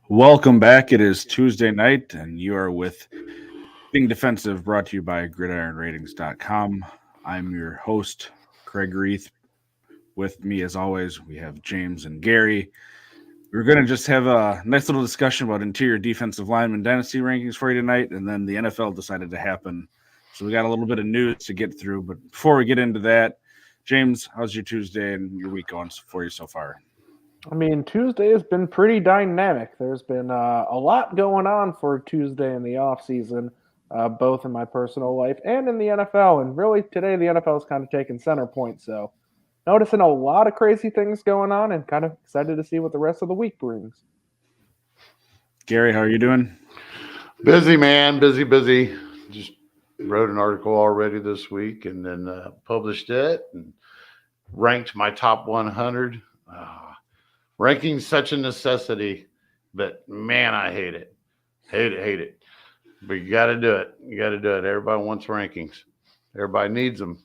Welcome back. It is Tuesday night, and you are with Being Defensive, brought to you by GridironRatings.com. I'm your host, Kraig. With me, as always, we have James and Gary. We're going to just have a nice little discussion about interior defensive lineman dynasty rankings for you tonight, and then the NFL decided to happen. So we got a little bit of news to get through. But before we get into that, James, how's your Tuesday and your week going for you so far? Tuesday has been pretty dynamic. There's been a lot going on for Tuesday in the off season, both in my personal life and in the NFL. And really, today the NFL is kind of taking center point. So, noticing a lot of crazy things going on, and kind of excited to see what the rest of the week brings. Gary, how are you doing? Busy, man. Busy. Just wrote an article already this week, and then published it and ranked my top 100. Ranking's such a necessity, but man, I hate it. Hate it. But you got to do it. Everybody wants rankings. Everybody needs them.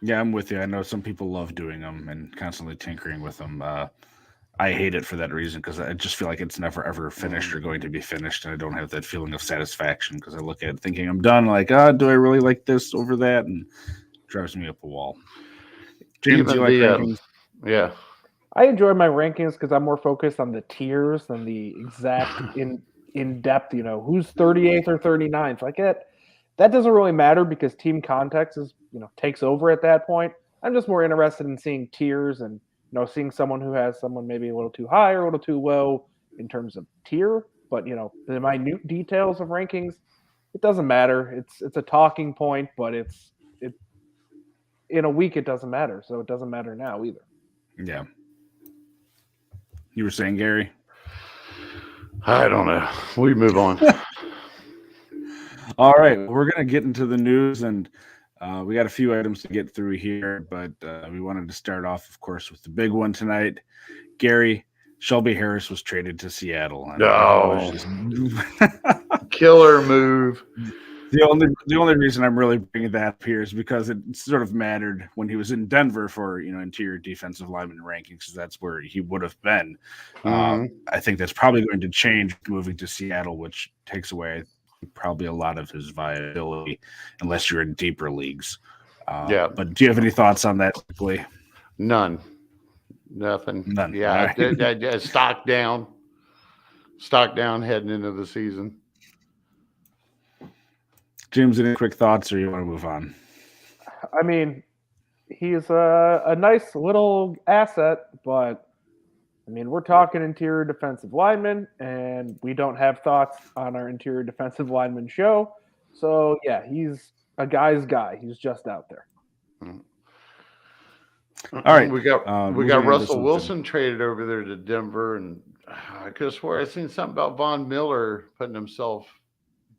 Yeah, I'm with you. I know some people love doing them and constantly tinkering with them. I hate it for that reason because I just feel like it's never ever finished or going to be finished, and I don't have that feeling of satisfaction because I look at it thinking I'm done. Like, do I really like this over that? And it drives me up a wall. James, do you like rankings? Yeah. I enjoy my rankings because I'm more focused on the tiers than the exact in depth. Who's 38th or 39th. Like that doesn't really matter because team context is takes over at that point. I'm just more interested in seeing tiers and seeing someone who has someone maybe a little too high or a little too low in terms of tier. But the minute details of rankings, it doesn't matter. It's a talking point, but it in a week it doesn't matter. So it doesn't matter now either. Yeah. You were saying, Gary? I don't know. We move on. All right. We're going to get into the news, and we got a few items to get through here, but we wanted to start off, of course, with the big one tonight. Gary, Shelby Harris was traded to Seattle. No. Killer move. The only reason I'm really bringing that up here is because it sort of mattered when he was in Denver for interior defensive lineman rankings, because that's where he would have been. I think that's probably going to change moving to Seattle, which takes away probably a lot of his viability, unless you're in deeper leagues. Yeah. But do you have any thoughts on that quickly? None. Nothing. None. Yeah. Right. Stock down heading into the season. James, any quick thoughts, or you want to move on? He's a nice little asset, but we're talking interior defensive lineman, and we don't have thoughts on our interior defensive lineman show. So yeah, he's a guy's guy. He's just out there. All right, we got Russell Wilson traded over there to Denver, and I could have swore I seen something about Von Miller putting himself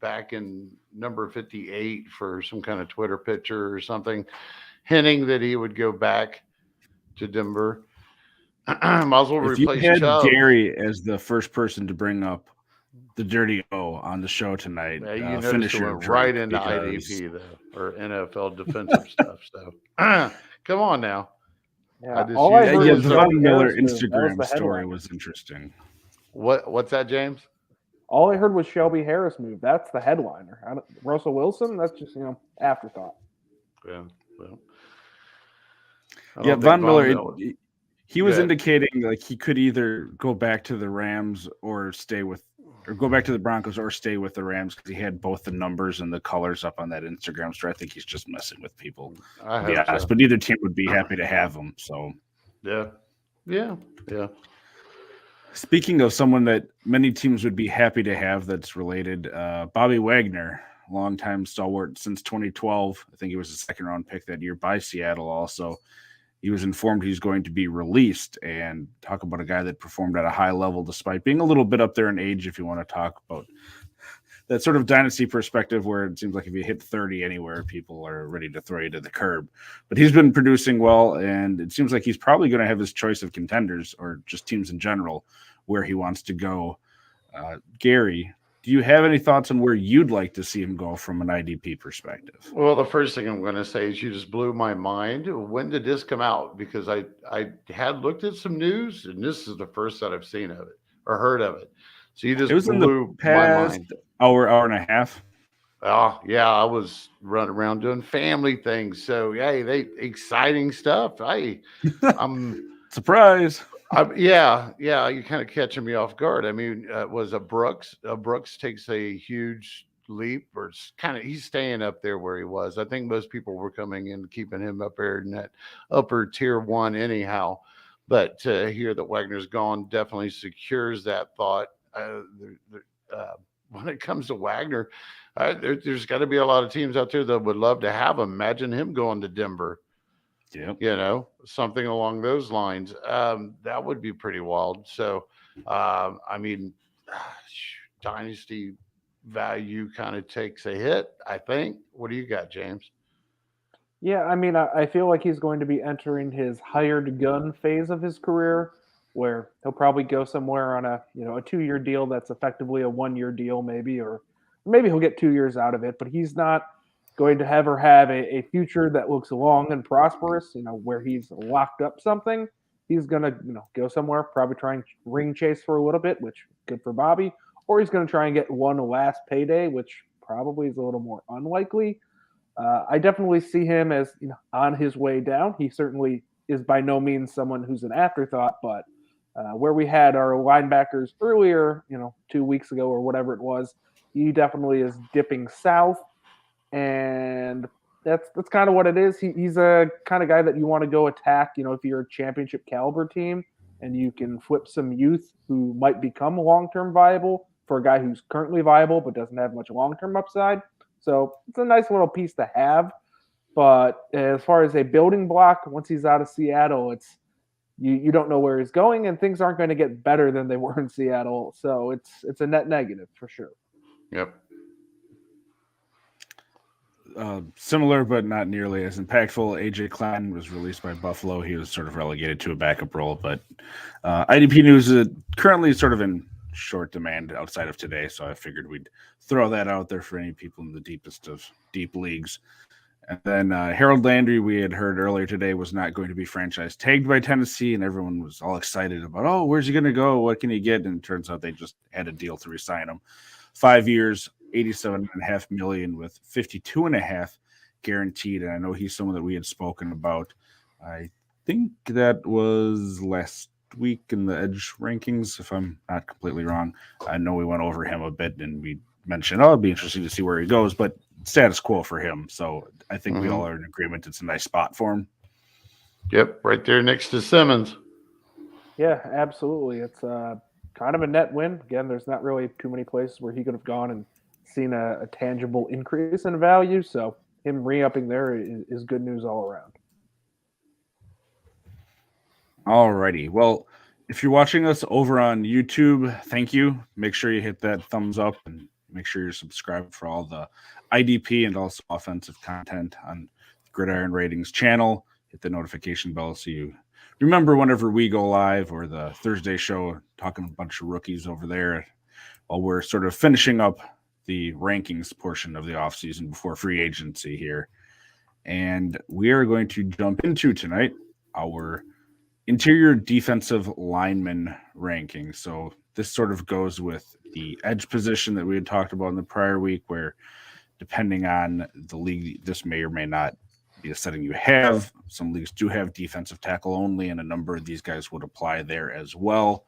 back in number 58 for some kind of Twitter picture or something, hinting that he would go back to Denver. Might as well if replace you had Chubb. Gary as the first person to bring up the dirty O on the show tonight. Yeah, you noticed it went right into IDP though, or NFL defensive stuff. So come on now. Yeah, the Von Miller Instagram story was interesting. What's that, James? All I heard was Shelby Harris move. That's the headliner. Russell Wilson, that's just, afterthought. Yeah. Well, Von Miller, he was indicating like he could either go back to the Rams or go back to the Broncos or stay with the Rams because he had both the numbers and the colors up on that Instagram story. I think he's just messing with people, to be honest. But neither team would be happy to have him. So yeah. Speaking of someone that many teams would be happy to have that's related, Bobby Wagner, longtime stalwart since 2012. I think he was a second-round pick that year by Seattle also. He was informed he's going to be released, and talk about a guy that performed at a high level despite being a little bit up there in age, if you want to talk about that sort of dynasty perspective where it seems like if you hit 30 anywhere, people are ready to throw you to the curb. But he's been producing well, and it seems like he's probably going to have his choice of contenders or just teams in general where he wants to go. Gary, do you have any thoughts on where you'd like to see him go from an IDP perspective? Well, the first thing I'm going to say is you just blew my mind. When did this come out? Because I had looked at some news, and this is the first that I've seen of it. or heard of it. So you just It was in the blew my past mind. hour and a half. Oh yeah, I was running around doing family things. So hey, exciting stuff. I'm Surprise. yeah, you're kind of catching me off guard. I mean, was a Brooks takes a huge leap, or he's staying up there where he was. I think most people were coming in keeping him up there in that upper tier 1 anyhow. But to hear that Wagner's gone definitely secures that thought. When it comes to Wagner, there's got to be a lot of teams out there that would love to have him. Imagine him going to Denver. Yeah. Something along those lines. That would be pretty wild. So, I mean, Dynasty value kind of takes a hit, I think. What do you got, James? Yeah, I mean, I feel like he's going to be entering his hired gun phase of his career, where he'll probably go somewhere on a 2-year deal that's effectively a 1-year deal, maybe, or maybe he'll get 2 years out of it. But he's not going to have a future that looks long and prosperous, where he's locked up something. He's gonna go somewhere, probably try and ring chase for a little bit, which good for Bobby, or he's gonna try and get one last payday, which probably is a little more unlikely. I definitely see him as on his way down. He certainly is by no means someone who's an afterthought, but where we had our linebackers earlier, 2 weeks ago or whatever it was, he definitely is dipping south, and that's kind of what it is. He's a kind of guy that you want to go attack. If you're a championship caliber team and you can flip some youth who might become long-term viable for a guy who's currently viable but doesn't have much long-term upside. So it's a nice little piece to have. But as far as a building block, once he's out of Seattle, it's you don't know where he's going, and things aren't going to get better than they were in Seattle. So it's a net negative for sure. Yep. Similar, but not nearly as impactful. AJ Klein was released by Buffalo. He was sort of relegated to a backup role, but IDP news is currently sort of in short demand outside of today, so I figured we'd throw that out there for any people in the deepest of deep leagues. And then Harold Landry, we had heard earlier today, was not going to be franchise tagged by Tennessee, and everyone was all excited about, oh, where's he going to go? What can he get? And it turns out they just had a deal to re-sign him. 5 years, $87.5 million with $52.5 guaranteed. And I know he's someone that we had spoken about. I think that was last week in the Edge rankings, if I'm not completely wrong. I know we went over him a bit and we mentioned, it'd be interesting to see where he goes, but status quo for him. So I think we all are in agreement. It's a nice spot for him. Yep. Right there next to Simmons. Yeah, absolutely. It's kind of a net win. Again, there's not really too many places where he could have gone and seen a tangible increase in value. So him re-upping there is good news all around. Alrighty. Well, if you're watching us over on YouTube, thank you. Make sure you hit that thumbs up and make sure you're subscribed for all the IDP and also offensive content on the Gridiron Ratings channel. Hit the notification bell so you remember whenever we go live, or the Thursday show, talking a bunch of rookies over there while we're sort of finishing up the rankings portion of the offseason before free agency here. And we are going to jump into tonight our interior defensive lineman ranking. So this sort of goes with the edge position that we had talked about in the prior week, where depending on the league, this may or may not be a setting you have. Some leagues do have defensive tackle only, and a number of these guys would apply there as well.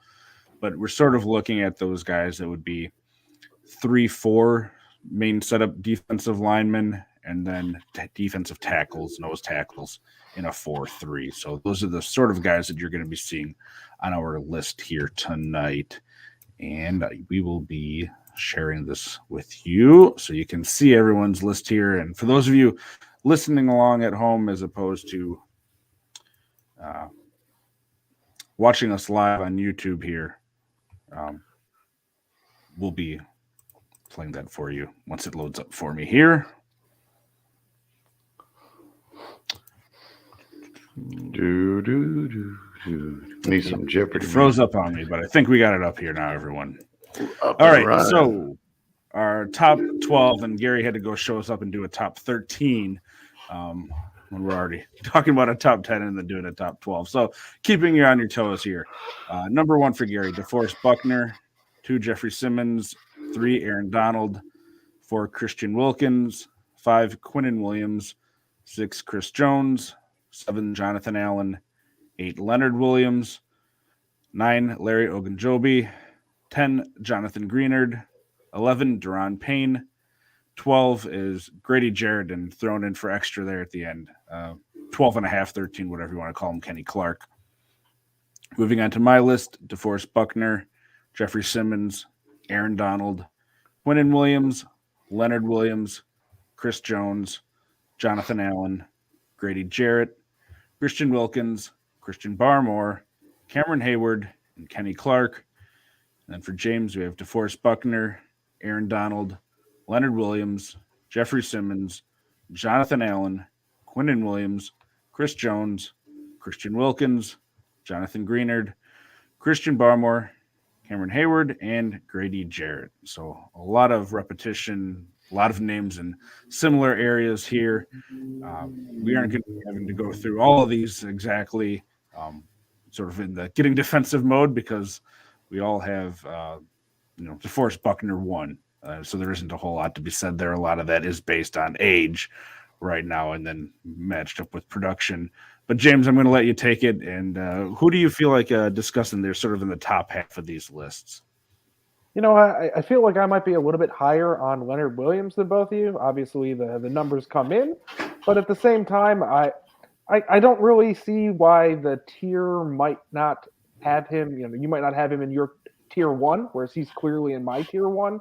But we're sort of looking at those guys that would be 3-4 main setup defensive linemen, and then defensive tackles, nose tackles in a 4-3. So those are the sort of guys that you're going to be seeing on our list here tonight. And we will be sharing this with you so you can see everyone's list here. And for those of you listening along at home, as opposed to watching us live on YouTube here, we'll be playing that for you once it loads up for me here. Need some Jeopardy. It froze up on me, but I think we got it up here now, everyone. All right, so our top 12, and Gary had to go show us up and do a top 13. when we're already talking about a top 10 and then doing a top 12. So keeping you on your toes here. Number 1 for Gary, DeForest Buckner. 2, Jeffrey Simmons. 3, Aaron Donald. 4, Christian Wilkins. 5, Quinnen Williams. 6, Chris Jones. 7, Jonathan Allen. 8, Leonard Williams. 9, Larry Ogunjobi. 10, Jonathan Greenard. 11, Deron Payne. 12 is Grady Jarrett, and thrown in for extra there at the end. 12 and a half, 13, whatever you want to call him, Kenny Clark. Moving on to my list, DeForest Buckner, Jeffrey Simmons, Aaron Donald, Quinnen Williams, Leonard Williams, Chris Jones, Jonathan Allen, Grady Jarrett, Christian Wilkins, Christian Barmore, Cameron Hayward, and Kenny Clark. And then for James, we have DeForest Buckner, Aaron Donald, Leonard Williams, Jeffrey Simmons, Jonathan Allen, Quinnen Williams, Chris Jones, Christian Wilkins, Jonathan Greenard, Christian Barmore, Cameron Hayward, and Grady Jarrett. So a lot of repetition, a lot of names in similar areas here. We aren't going to be having to go through all of these exactly, sort of in the getting defensive mode, because we all have, DeForest Buckner 1. So there isn't a whole lot to be said there. A lot of that is based on age right now and then matched up with production. But James, I'm going to let you take it. And who do you feel like discussing there sort of in the top half of these lists? I feel like I might be a little bit higher on Leonard Williams than both of you. Obviously, the numbers come in. But at the same time, I don't really see why the tier might not have him. You might not have him in your tier 1, whereas he's clearly in my tier 1.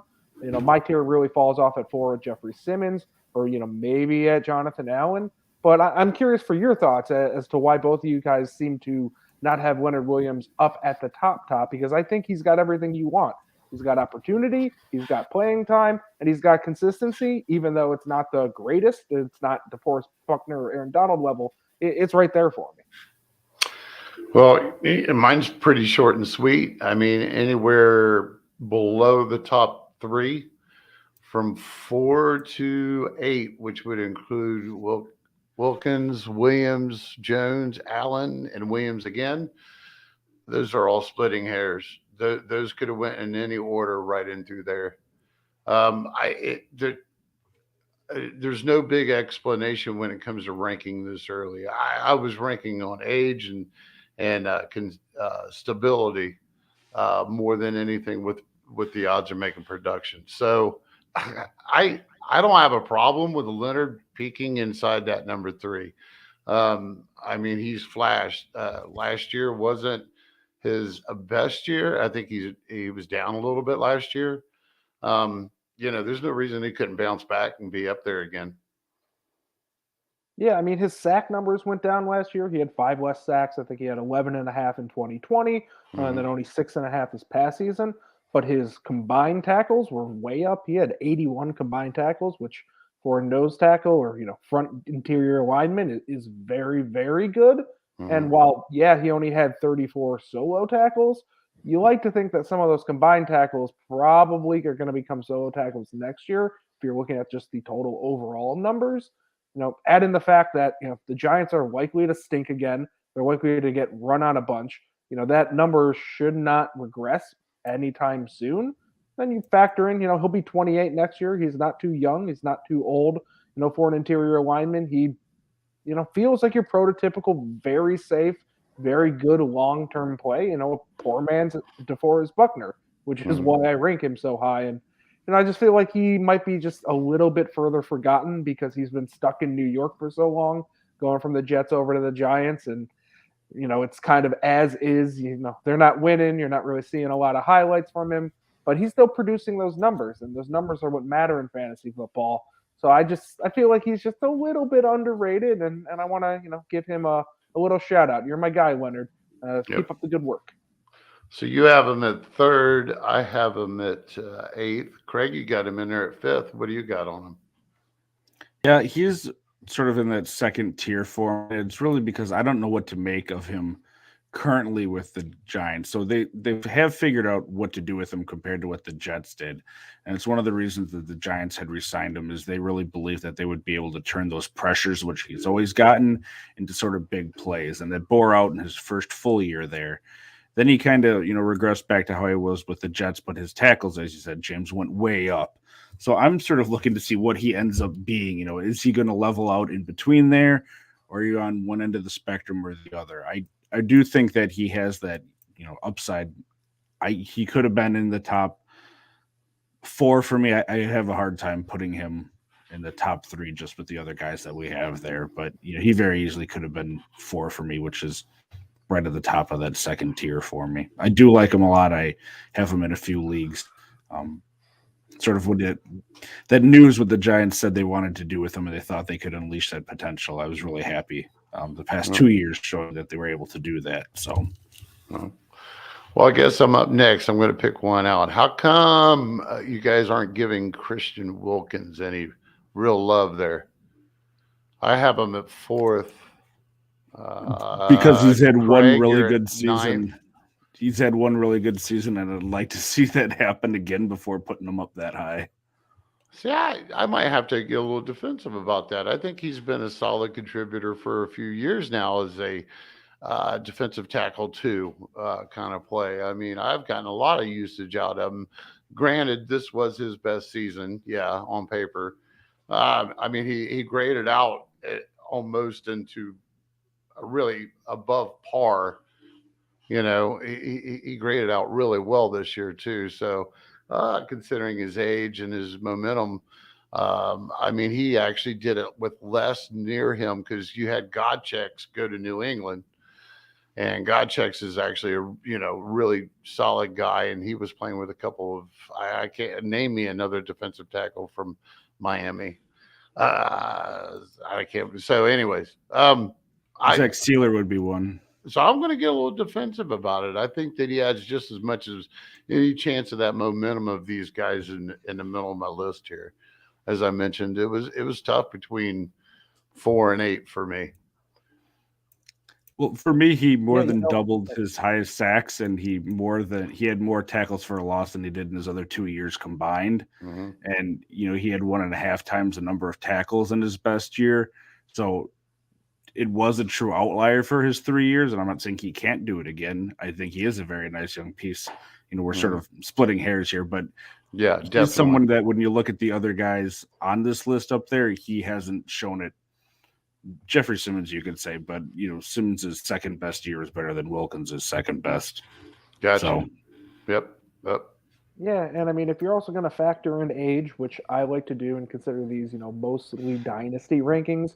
My tier really falls off at 4 at Jeffrey Simmons, or maybe at Jonathan Allen. But I'm curious for your thoughts as to why both of you guys seem to not have Leonard Williams up at the top, because I think he's got everything you want. He's got opportunity, he's got playing time, and he's got consistency, even though it's not the greatest. It's not DeForest Buckner or Aaron Donald level. It's right there for me. Well, mine's pretty short and sweet. I mean, anywhere below the top 3, from 4 to 8, which would include Wilkins, Williams, Jones, Allen, and Williams again. Those are all splitting hairs. Those could have went in any order right in through there. There's no big explanation when it comes to ranking this early. I was ranking on age and stability more than anything with the odds of making production. So I don't have a problem with Leonard peaking inside that number 3. I mean, he's flashed. Last year wasn't his best year. I think he was down a little bit last year. There's no reason he couldn't bounce back and be up there again. Yeah, I mean, his sack numbers went down last year. He had 5 less sacks. I think he had 11 and a half in 2020, and then only 6 and a half this past season. But his combined tackles were way up. He had 81 combined tackles, which for a nose tackle or front interior alignment is very, very good. And while he only had 34 solo tackles, you like to think that some of those combined tackles probably are going to become solo tackles next year. If you're looking at just the total overall numbers, add in the fact that the Giants are likely to stink again. They're likely to get run on a bunch. That number should not regress anytime soon. Then you factor in, he'll be 28 next year. He's not too young. He's not too old. For an interior lineman, he, feels like your prototypical, very safe, very good long-term play. A poor man's DeForest Buckner, which is why I rank him so high. And I just feel like he might be just a little bit further forgotten because he's been stuck in New York for so long, going from the Jets over to the Giants, and it's kind of as is. They're not winning. You're not really seeing a lot of highlights from him, but he's still producing those numbers, and those numbers are what matter in fantasy football. So I feel like he's just a little bit underrated, and I want to give him a little shout out. You're my guy, Leonard. Keep up the good work. So you have him at 3rd. I have him at 8th. Kraig, you got him in there at 5th. What do you got on him? Yeah, he's sort of in that second tier for me. It's really because I don't know what to make of him currently with the Giants. So they have figured out what to do with him compared to what the Jets did. And it's one of the reasons that the Giants had re-signed him is they really believed that they would be able to turn those pressures, which he's always gotten, into sort of big plays. And that bore out in his first full year there. Then he kind of, regressed back to how he was with the Jets, but his tackles, as you said, James, went way up. So I'm sort of looking to see what he ends up being. Is he going to level out in between there, or are you on one end of the spectrum or the other? I do think that he has that, upside. He could have been in the top 4 for me. I have a hard time putting him in the top 3 just with the other guys that we have there. But he very easily could have been 4 for me, which is right at the top of that second tier for me. I do like him a lot. I have him in a few leagues. Sort of when that news what the Giants said they wanted to do with him and they thought they could unleash that potential, I was really happy. The past 2 years showing that they were able to do that. So, well, I guess I'm up next. I'm going to pick one out. How come you guys aren't giving Christian Wilkins any real love there? I have him at 4th. Because he's had one Kraig, really you're good at season. 9th. He's had one really good season, and I'd like to see that happen again before putting him up that high. See, I might have to get a little defensive about that. I think he's been a solid contributor for a few years now as a defensive tackle too kind of play. I mean, I've gotten a lot of usage out of him. Granted, this was his best season, on paper. I mean, he graded out almost into a really above par. He graded out really well this year too. So considering his age and his momentum, I mean, he actually did it with less near him because you had Godchecks go to New England, and Godchecks is actually a really solid guy, and he was playing with a couple of I can't name me another defensive tackle from Miami. I can't. So, anyways, Zach Sealer would be one. So I'm going to get a little defensive about it. I think that he adds just as much as any chance of that momentum of these guys in the middle of my list here. As I mentioned, it was tough between 4 and 8 for me. Well, for me, he more than doubled his highest sacks, and he had more tackles for a loss than he did in his other 2 years combined. Mm-hmm. And he had 1.5 times the number of tackles in his best year. So it was a true outlier for his 3 years, and I'm not saying he can't do it again. I think he is a very nice young piece. We're sort of splitting hairs here, but yeah, definitely. He's someone that when you look at the other guys on this list up there, he hasn't shown it. Jeffrey Simmons, you could say, but Simmons' second best year is better than Wilkins' second best. Gotcha. So, yep. Yeah, and I mean, if you're also going to factor in age, which I like to do and consider these, mostly dynasty rankings,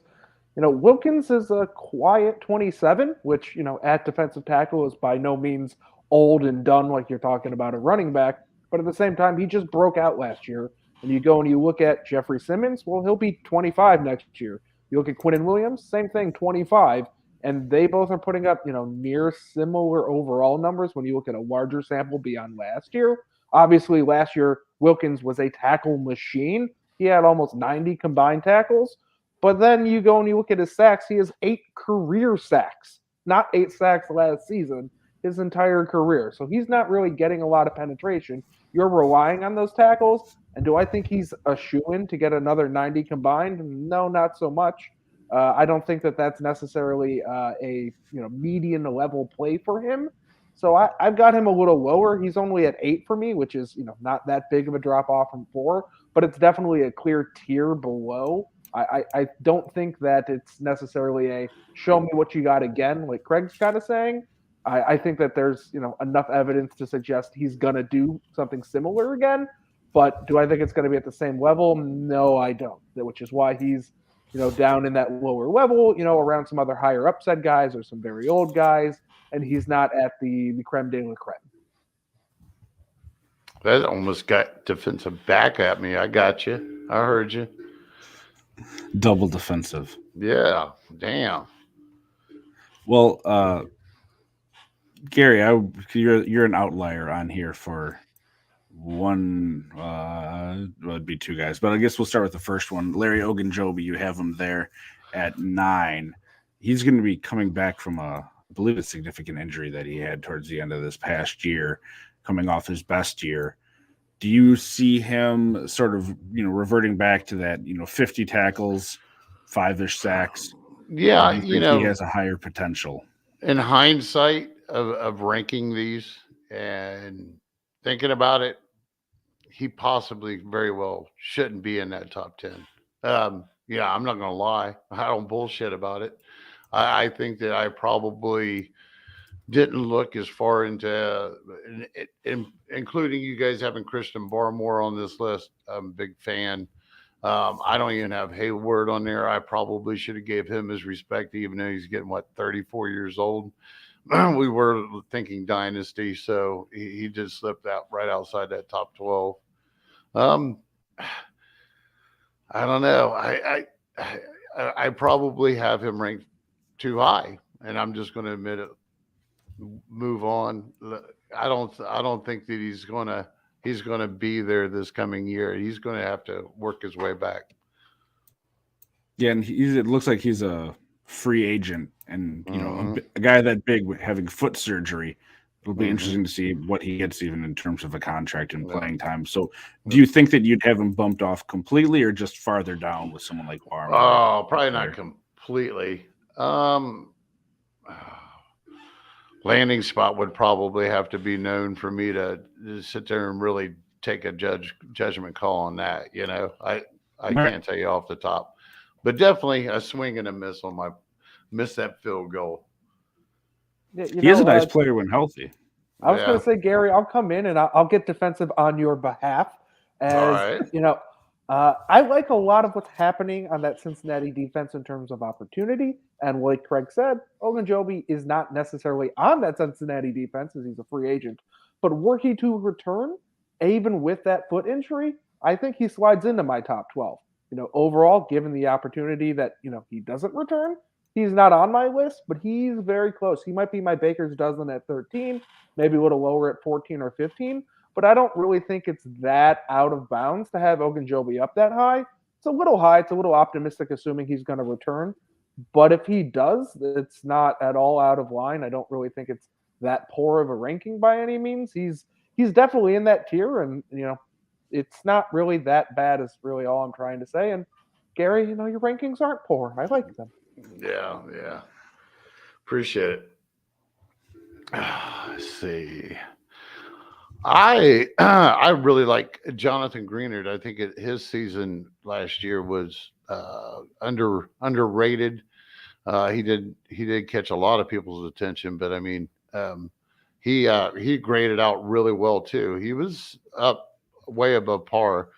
Wilkins is a quiet 27, which, at defensive tackle is by no means old and done like you're talking about a running back. But at the same time, he just broke out last year. And you go and you look at Jeffrey Simmons, well, he'll be 25 next year. You look at Quinnen Williams, same thing, 25. And they both are putting up, near similar overall numbers when you look at a larger sample beyond last year. Obviously, last year, Wilkins was a tackle machine. He had almost 90 combined tackles. But then you go and you look at his sacks, he has 8 career sacks, not 8 sacks last season, his entire career. So he's not really getting a lot of penetration. You're relying on those tackles. And do I think he's a shoo-in to get another 90 combined? No, not so much. I don't think that that's necessarily a median level play for him. So I've got him a little lower. He's only at 8 for me, which is not that big of a drop off from 4, but it's definitely a clear tier below. I don't think that it's necessarily a show me what you got again, like Craig's kind of saying. I think that there's enough evidence to suggest he's gonna do something similar again. But do I think it's going to be at the same level? No, I don't. Which is why he's down in that lower level, around some other higher upside guys or some very old guys, and he's not at the creme de la creme. That almost got defensive back at me. I got you. I heard you. Double defensive. Yeah. Damn. Well, Gary, you're an outlier on here for one. It'd be 2 guys, but I guess we'll start with the first one. Larry Ogunjobi, you have him there at 9. He's going to be coming back from a I believe, a significant injury that he had towards the end of this past year, coming off his best year. Do you see him sort of, reverting back to that, 50 tackles, 5-ish sacks? Or do Yeah, you think he has a higher potential? in hindsight of ranking these and thinking about it, he possibly very well shouldn't be in that top 10. Yeah, I'm not going to lie. I don't bullshit about it. I think that I probably didn't look as far into, including you guys having Christian Barmore on this list. I'm a big fan. I don't even have Hayward on there. I probably should have gave him his respect, even though he's getting 34 years old. We were thinking Dynasty, so he did slip out right outside that top 12. I don't know. I probably have him ranked too high, and I'm just going to admit it. Move on. I don't think that he's gonna be there this coming year. He's going to have to work his way back. Yeah, and it looks like he's a free agent, and a guy that big having foot surgery. It'll be interesting to see what he gets, even in terms of a contract and playing time. So, do you think that you'd have him bumped off completely, or just farther down with someone like Barmore? Oh, probably not completely. Landing spot would probably have to be known for me to sit there and really take a judgment call on that. I can't tell you off the top, but definitely a swing and a miss on miss that field goal. Yeah, he is a nice player when healthy. I was going to say, Gary, I'll come in and I'll get defensive on your behalf. As I like a lot of what's happening on that Cincinnati defense in terms of opportunity. And like Kraig said, Ogunjobi is not necessarily on that Cincinnati defense as he's a free agent. But were he to return, even with that foot injury, I think he slides into my top 12. Overall, given the opportunity that, he doesn't return, he's not on my list, but he's very close. He might be my baker's dozen at 13, maybe a little lower at 14 or 15. But I don't really think it's that out of bounds to have Ogunjobi up that high. It's a little high. It's a little optimistic, assuming he's going to return. But if he does, it's not at all out of line. I don't really think it's that poor of a ranking by any means. He's definitely in that tier, and it's not really that bad. Is really all I'm trying to say. And Gary, your rankings aren't poor. I like them. Yeah. Appreciate it. Let's see. I really like Jonathan Greenard. I think his season last year was underrated. He did catch a lot of people's attention, but I mean, he graded out really well too. He was up way above par.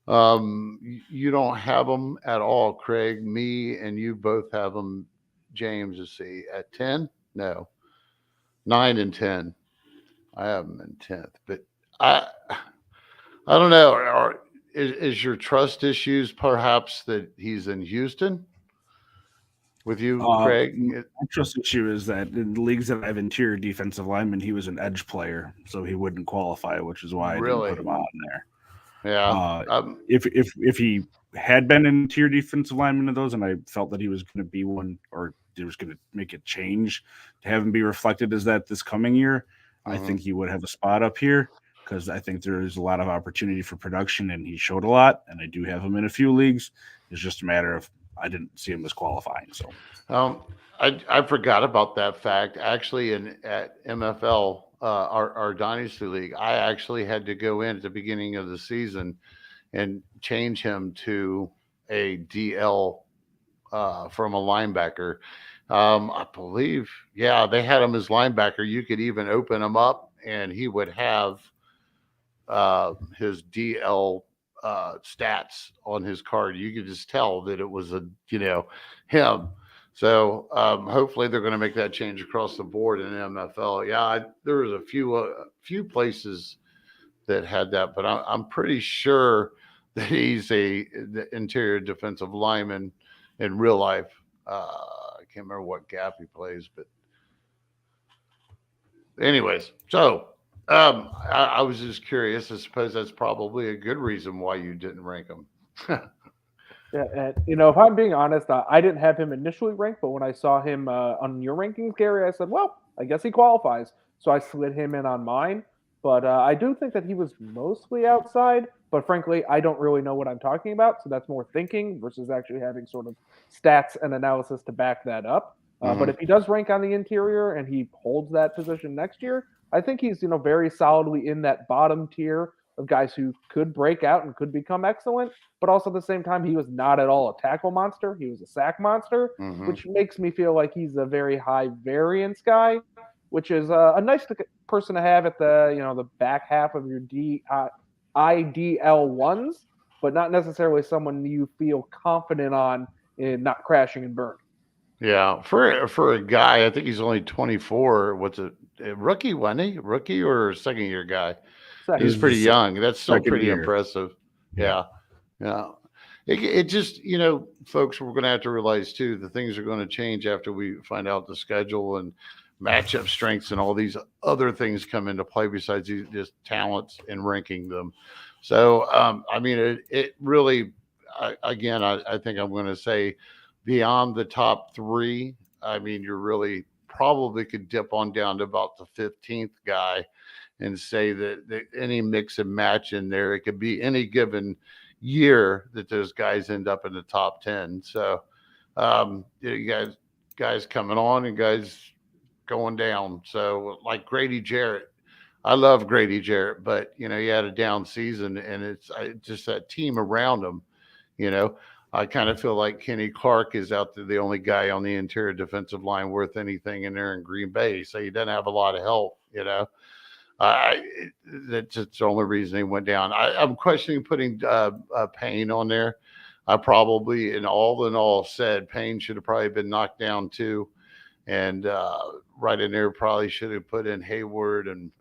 You don't have him at all, Kraig. Me and you both have him, James. Let's see, at 10? No, 9 and 10. I have him in 10th, but I don't know. Or is your trust issues perhaps that he's in Houston with you, Kraig? My trust issue is that in the leagues that I have interior defensive lineman, he was an edge player, so he wouldn't qualify, which is why I didn't put him on there. Yeah. If he had been an interior defensive lineman of those, and I felt that he was going to be one, or he was going to make a change to have him be reflected as that this coming year, I think he would have a spot up here, because I think there is a lot of opportunity for production, and he showed a lot, and I do have him in a few leagues. It's just a matter of I didn't see him as qualifying. So I forgot about that fact. Actually, at MFL, our Dynasty League, I actually had to go in at the beginning of the season and change him to a DL from a linebacker. I believe, they had him as linebacker. You could even open him up, and he would have his DL stats on his card. You could just tell that it was him. So hopefully they're going to make that change across the board in MFL. There was a few places that had that, but I'm pretty sure that he's the interior defensive lineman in real life. I can't remember what gap he plays, but anyways, so I was just curious. I suppose that's probably a good reason why you didn't rank him. Yeah, and, if I'm being honest, I didn't have him initially ranked, but when I saw him on your rankings, Gary, I said, well, I guess he qualifies. So I slid him in on mine. But I do think that he was mostly outside. But frankly, I don't really know what I'm talking about. So that's more thinking versus actually having sort of stats and analysis to back that up. But if he does rank on the interior and he holds that position next year, I think he's very solidly in that bottom tier of guys who could break out and could become excellent. But also at the same time, he was not at all a tackle monster. He was a sack monster, which makes me feel like he's a very high variance guy, which is a nice person to have at the back half of your IDL ones, but not necessarily someone you feel confident on in not crashing and burning. Yeah, for a guy, I think he's only 24. What's a rookie? Wasn't he? Rookie or second year guy? He's pretty young. That's still pretty impressive. Yeah. It just, folks, we're going to have to realize too, the things are going to change after we find out the schedule and matchup strengths and all these other things come into play besides just talents and ranking them. So, it really, again, I think I'm going to say beyond the top three, you're really probably could dip on down to about the 15th guy and say that any mix and match in there, it could be any given year that those guys end up in the top 10. So, you guys coming on and guys going down. So like Grady Jarrett, I love Grady Jarrett, but he had a down season and it's just that team around him, I kind of feel like Kenny Clark is out there, the only guy on the interior defensive line worth anything in there in Green Bay. So he doesn't have a lot of help, that's the only reason he went down. I'm questioning putting Payne on there. I probably, in all said, Payne should have probably been knocked down too. And right in there, probably should have put in Hayward and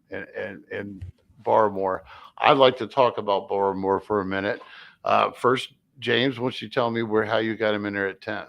Barmore. I'd like to talk about Barmore for a minute. First, James, why don't you tell me how you got him in there at 10?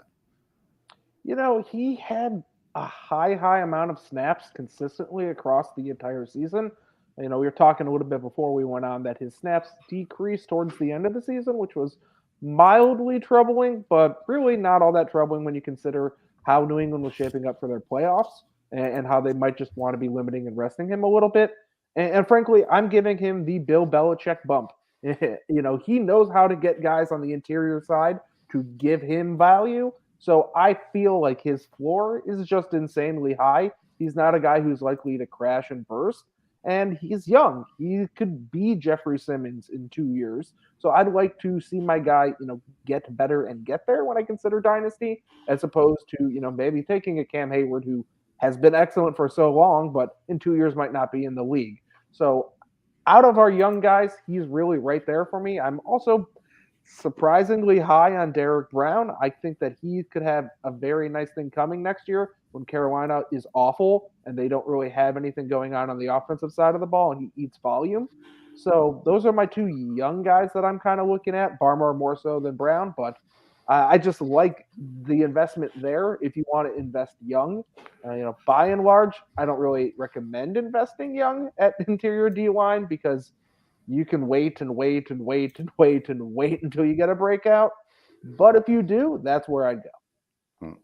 He had a high amount of snaps consistently across the entire season. We were talking a little bit before we went on that his snaps decreased towards the end of the season, which was mildly troubling, but really not all that troubling when you consider how New England was shaping up for their playoffs and how they might just want to be limiting and resting him a little bit. And frankly, I'm giving him the Bill Belichick bump. He knows how to get guys on the interior side to give him value. So I feel like his floor is just insanely high. He's not a guy who's likely to crash and burst. And he's young. He could be Jeffrey Simmons in 2 years. So I'd like to see my guy, get better and get there when I consider Dynasty, as opposed to, maybe taking a Cam Hayward who has been excellent for so long, but in 2 years might not be in the league. So out of our young guys, he's really right there for me. I'm also surprisingly high on Derek Brown. I think that he could have a very nice thing coming next year when Carolina is awful and they don't really have anything going on the offensive side of the ball and he eats volume. So those are my two young guys that I'm kind of looking at, Barmore more so than Brown, but I just like the investment there if you want to invest young. By and large, I don't really recommend investing young at interior D-line because you can wait and wait and wait and wait and wait until you get a breakout. But if you do, that's where I'd go.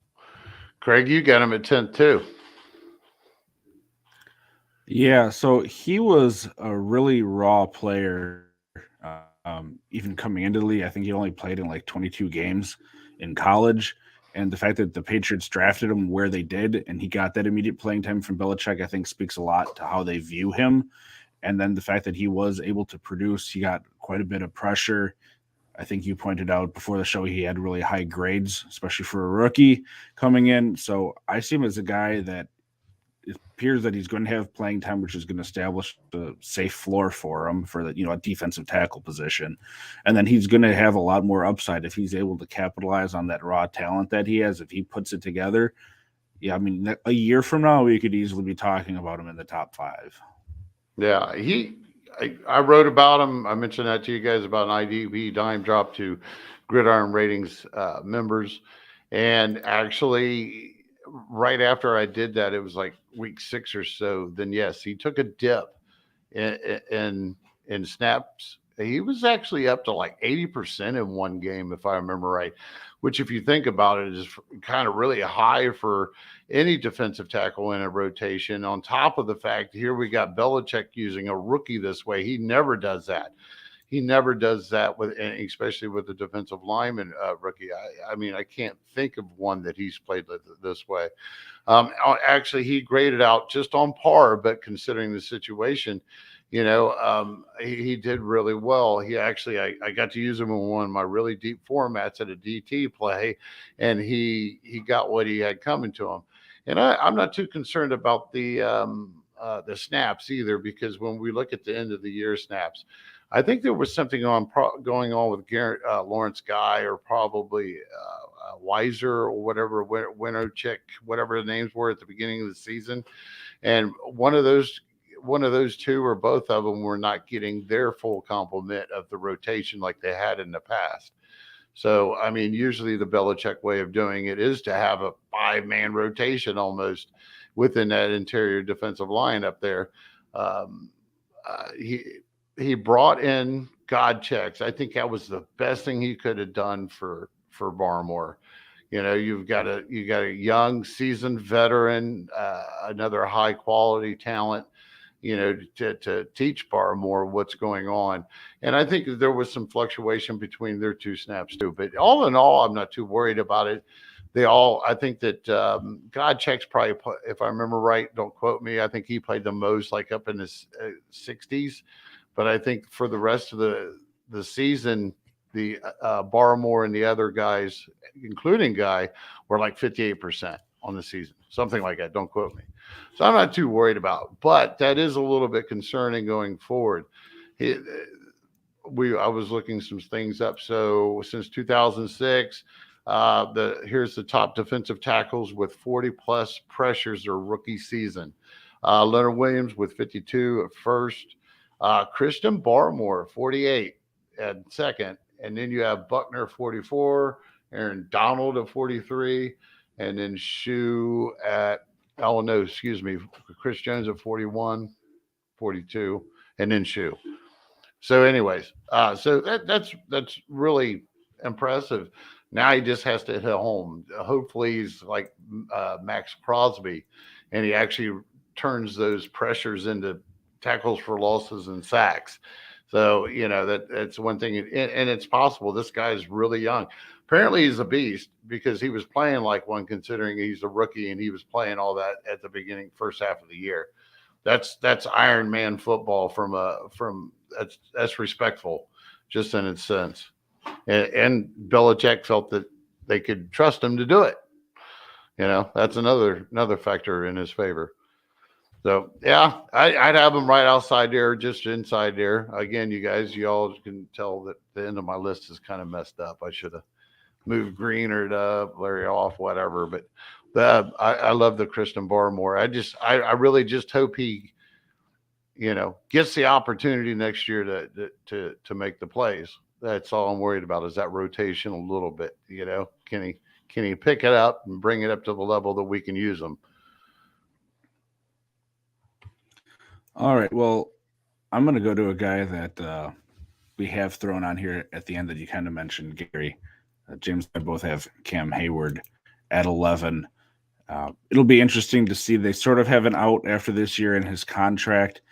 Kraig, you got him at 10 too. Yeah, so he was a really raw player. Even coming into the league, I think he only played in like 22 games in college. And the fact that the Patriots drafted him where they did and he got that immediate playing time from Belichick, I think speaks a lot to how they view him. And then the fact that he was able to produce, he got quite a bit of pressure. I think you pointed out before the show he had really high grades, especially for a rookie coming in. So I see him as a guy that it appears that he's going to have playing time, which is going to establish the safe floor for him for the, a defensive tackle position. And then he's going to have a lot more upside if he's able to capitalize on that raw talent that he has. If he puts it together, a year from now, we could easily be talking about him in the top 5. Yeah, I wrote about him. I mentioned that to you guys about an IDB dime drop to Gridiron Ratings members. And actually, right after I did that, it was like week 6 or so. Then yes, he took a dip in snaps he was actually up to like 80% in one game, if I remember right, which if you think about it is kind of really high for any defensive tackle in a rotation. On top of the fact, here we got Belichick using a rookie this way. He never does that. He never does that with, especially with the defensive lineman rookie. I mean, I can't think of one that he's played this way. Actually, he graded out just on par, but considering the situation, he did really well. He actually, I got to use him in one of my really deep formats at a DT play, and he got what he had coming to him. And I'm not too concerned about the snaps either, because when we look at the end of the year snaps, I think there was something going on with Lawrence Guy, or probably Weiser, or whatever, Winterchick, whatever the names were at the beginning of the season. And one of those two or both of them were not getting their full complement of the rotation like they had in the past. So, I mean, usually the Belichick way of doing it is to have a 5-man rotation almost within that interior defensive line up there. He brought in God checks. I think that was the best thing he could have done for Barmore. You got a young, seasoned veteran, another high quality talent, to teach Barmore what's going on. And I think there was some fluctuation between their two snaps too. But all in all, I'm not too worried about it. I think that Godchek's probably, if I remember right, don't quote me, I think he played the most, like up in his 60s. But I think for the rest of the season, the Barmore and the other guys, including Guy, were like 58% on the season, something like that. Don't quote me. So I'm not too worried about it, but that is a little bit concerning going forward. I was looking some things up. So since 2006, here's the top defensive tackles with 40+ pressures their rookie season. Leonard Williams with 52 at first. Christian Barmore, 48 at second. And then you have Buckner, 44, Aaron Donald at 43, and then Chris Jones at 41, 42, and then Shoe. So anyways, so that's really impressive. Now he just has to hit home. Hopefully he's like Max Crosby, and he actually turns those pressures into tackles for losses and sacks. So, that's one thing. And it's possible. This guy's really young. Apparently he's a beast, because he was playing like one, considering he's a rookie, and he was playing all that at the first half of the year. That's Iron Man football that's respectful, just in its sense. And Belichick felt that they could trust him to do it. That's another factor in his favor. So, yeah, I'd have him right outside there, just inside there. Again, you all can tell that the end of my list is kind of messed up. I should have moved Greenard up, Larry off, whatever. But I love the Christian Barmore. I really just hope he, gets the opportunity next year to make the plays. That's all I'm worried about, is that rotation a little bit. Can he pick it up and bring it up to the level that we can use them? All right. Well, I'm going to go to a guy that we have thrown on here at the end that you kind of mentioned, Gary. James and I both have Cam Hayward at 11. It'll be interesting to see. They sort of have an out after this year in his contract.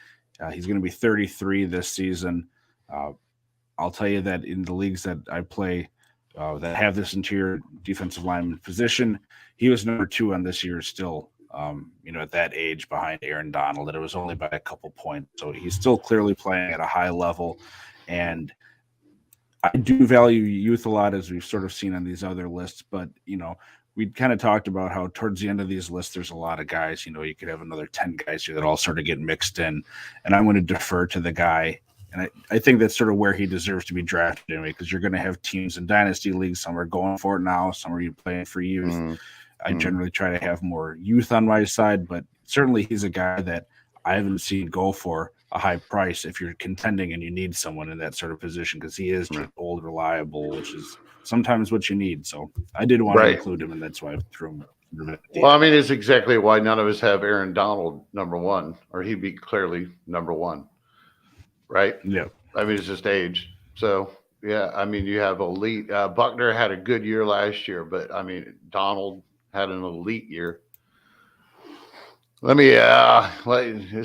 He's going to be 33 this season. I'll tell you that in the leagues that I play that have this interior defensive lineman position, he was number 2 on this year still. At that age, behind Aaron Donald, that it was only by a couple points. So he's still clearly playing at a high level. And I do value youth a lot, as we've sort of seen on these other lists. But, we kind of talked about how towards the end of these lists, there's a lot of guys. You could have another 10 guys here that all sort of get mixed in. And I'm going to defer to the guy. And I think that's sort of where he deserves to be drafted anyway, because you're going to have teams in Dynasty leagues. Some are going for it now. Some are playing for youth. Mm-hmm. I generally try to have more youth on my side, but certainly he's a guy that I haven't seen go for a high price if you're contending and you need someone in that sort of position, because he is just old, reliable, which is sometimes what you need. So I did want to include him, and that's why I threw him. Well, I mean, it's exactly why none of us have Aaron Donald number 1, or he'd be clearly number 1, right? Yeah. I mean, it's just age. So, yeah, I mean, you have elite. Buckner had a good year last year, but I mean, Donald had an elite year. Let's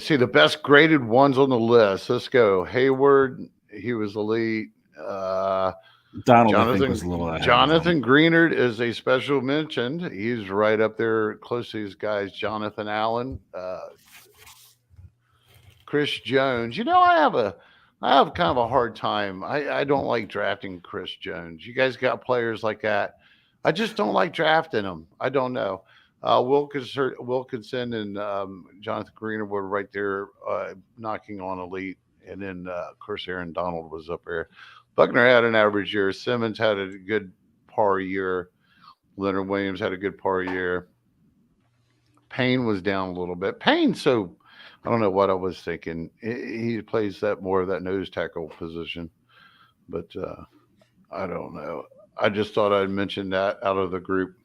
see the best graded ones on the list. Let's go. Hayward, he was elite. Donald, I think, was a little ahead of him. Jonathan Greenard is a special mention. He's right up there close to these guys. Jonathan Allen, Chris Jones. I have kind of a hard time. I don't like drafting Chris Jones. You guys got players like that. I just don't like drafting them. I don't know. Wilkinson and Jonathan Greener were right there knocking on elite. And then, of course, Aaron Donald was up there. Buckner had an average year. Simmons had a good par year. Leonard Williams had a good par year. Payne was down a little bit. Payne, so I don't know what I was thinking. He plays more of that nose tackle position. But I don't know. I just thought I'd mention that out of the group.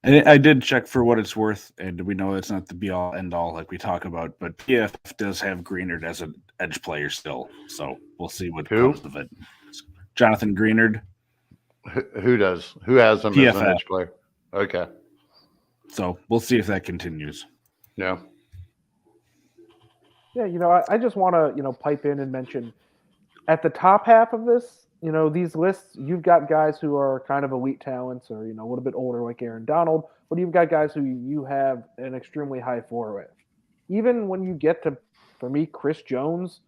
And I did check for what it's worth, and we know it's not the be-all, end-all like we talk about, but PF does have Greenard as an edge player still, so we'll see what comes of it. Jonathan Greenard. Who does? Who has him as an edge player? Okay. So we'll see if that continues. Yeah. Yeah, I just want to, pipe in and mention at the top half of this, these lists, you've got guys who are kind of elite talents or, a little bit older like Aaron Donald, but you've got guys who you have an extremely high floor with. Even when you get to, for me, Chris Jones,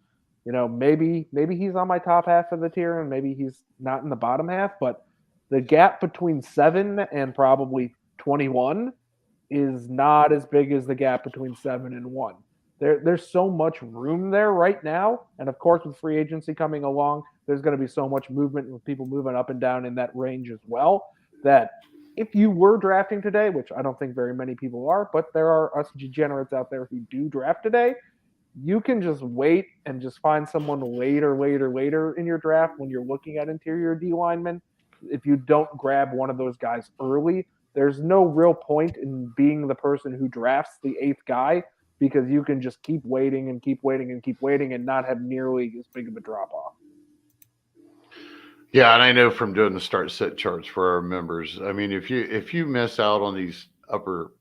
maybe he's on my top half of the tier and maybe he's not in the bottom half, but the gap between 7 and probably 21 is not as big as the gap between 7 and 1. There's so much room there right now. And of course, with free agency coming along, there's going to be so much movement with people moving up and down in that range as well, that if you were drafting today, which I don't think very many people are, but there are us degenerates out there who do draft today, you can just wait and just find someone later in your draft when you're looking at interior D linemen. If you don't grab one of those guys early, there's no real point in being the person who drafts the 8th guy, because you can just keep waiting and not have nearly as big of a drop off. Yeah, and I know from doing the start sit charts for our members, I mean, if you miss out on these upper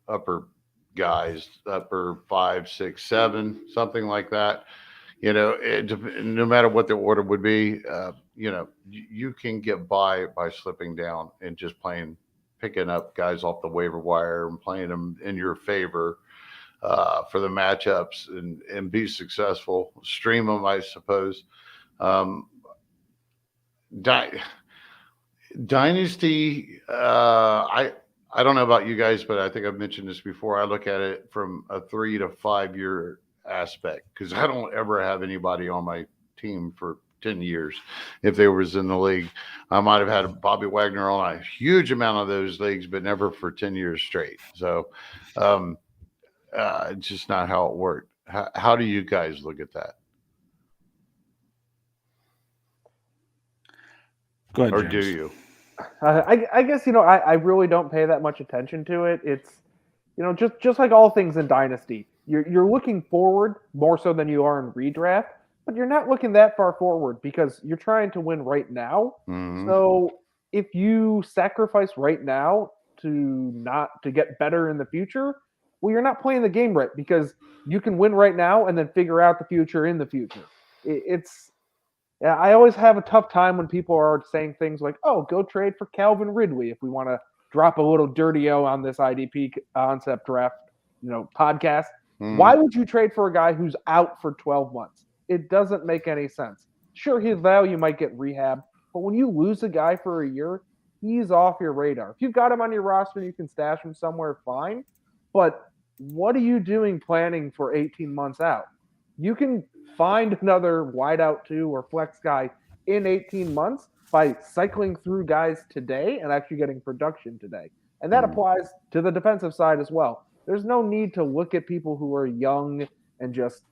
guys, upper 5, 6, 7, something like that, no matter what the order would be, you can get by slipping down and just picking up guys off the waiver wire and playing them in your favor. For the matchups and be successful. Stream them, I suppose. Dynasty, I don't know about you guys, but I think I've mentioned this before. I look at it from a 3 to 5 year aspect, because I don't ever have anybody on my team for 10 years. If they was in the league, I might have had Bobby Wagner on a huge amount of those leagues, but never for 10 years straight. So, it's just not how it worked. How do you guys look at that? Go ahead, or James. do you? I guess, I really don't pay that much attention to it. It's, just like all things in Dynasty, you're looking forward more so than you are in redraft, but you're not looking that far forward because you're trying to win right now. Mm-hmm. So if you sacrifice right now to get better in the future, well, you're not playing the game right, because you can win right now and then figure out the future in the future. I always have a tough time when people are saying things like, oh, go trade for Calvin Ridley if we want to drop a little dirty-o on this IDP concept draft, podcast. Why would you trade for a guy who's out for 12 months? It doesn't make any sense. Sure, his value might get rehab, but when you lose a guy for a year, he's off your radar. If you've got him on your roster and you can stash him somewhere, fine. But what are you doing planning for 18 months out? You can find another wideout 2 or flex guy in 18 months by cycling through guys today and actually getting production today. And that applies to the defensive side as well. There's no need to look at people who are young and just,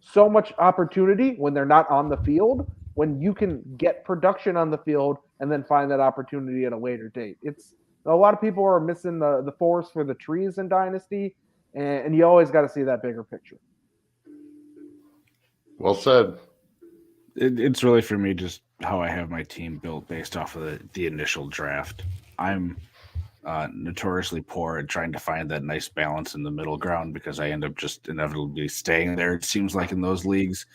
so much opportunity when they're not on the field, when you can get production on the field and then find that opportunity at a later date. A lot of people are missing the forest for the trees in Dynasty, and you always got to see that bigger picture. Well said. It's really for me just how I have my team built based off of the initial draft. I'm notoriously poor at trying to find that nice balance in the middle ground because I end up just inevitably staying there. It seems like in those leagues